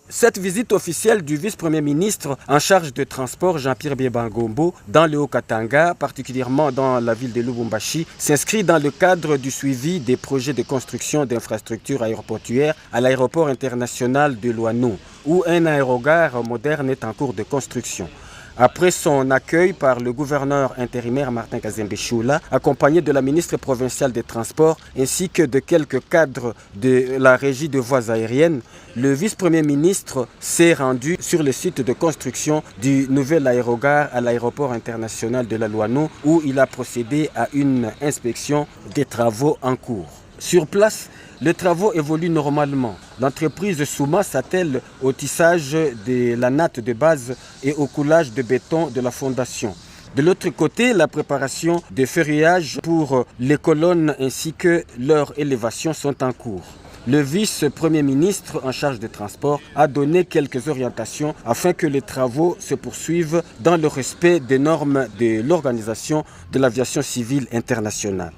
Cette visite officielle du vice-premier ministre en charge de transport Jean-Pierre Bemba-Ngombo dans le Haut-Katanga, particulièrement dans la ville de Lubumbashi, s'inscrit dans le cadre du suivi des projets de construction d'infrastructures aéroportuaires à l'aéroport international de Loano, où un aérogare moderne est en cours de construction. Après son accueil par le gouverneur intérimaire Martin Kazembe Choula, accompagné de la ministre provinciale des Transports ainsi que de quelques cadres de la régie de voies aériennes, le vice-premier ministre s'est rendu sur le site de construction du nouvel aérogare à l'aéroport international de la Loano où il a procédé à une inspection des travaux en cours. Sur place, les travaux évoluent normalement. L'entreprise Souma s'attelle au tissage de la natte de base et au coulage de béton de la fondation. De l'autre côté, la préparation des ferrouillages pour les colonnes ainsi que leur élévation sont en cours. Le vice-premier ministre en charge des transports a donné quelques orientations afin que les travaux se poursuivent dans le respect des normes de l'Organisation de l'aviation civile internationale.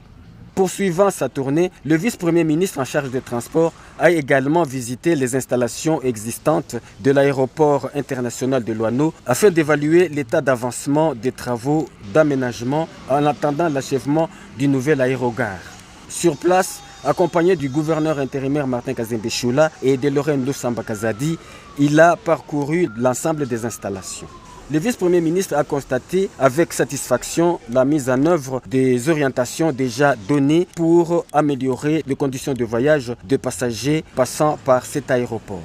Poursuivant sa tournée, le vice-premier ministre en charge des transports a également visité les installations existantes de l'aéroport international de Loano afin d'évaluer l'état d'avancement des travaux d'aménagement en attendant l'achèvement du nouvel aérogare. Sur place, accompagné du gouverneur intérimaire Martin Kazembe Choula et de Lorraine Lusamba Kazadi, il a parcouru l'ensemble des installations. Le vice-premier ministre a constaté avec satisfaction la mise en œuvre des orientations déjà données pour améliorer les conditions de voyage de passagers passant par cet aéroport.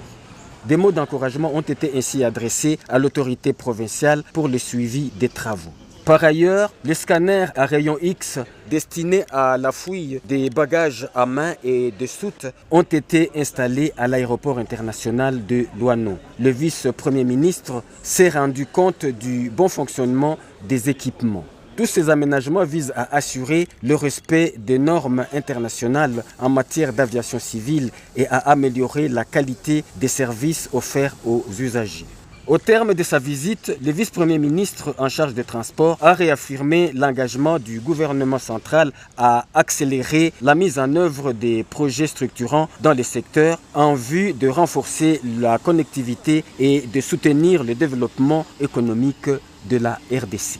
Des mots d'encouragement ont été ainsi adressés à l'autorité provinciale pour le suivi des travaux. Par ailleurs, les scanners à rayon X destinés à la fouille des bagages à main et de soutes ont été installés à l'aéroport international de Loano. Le vice-premier ministre s'est rendu compte du bon fonctionnement des équipements. Tous ces aménagements visent à assurer le respect des normes internationales en matière d'aviation civile et à améliorer la qualité des services offerts aux usagers. Au terme de sa visite, le vice-premier ministre en charge des transports a réaffirmé l'engagement du gouvernement central à accélérer la mise en œuvre des projets structurants dans les secteurs en vue de renforcer la connectivité et de soutenir le développement économique de la RDC.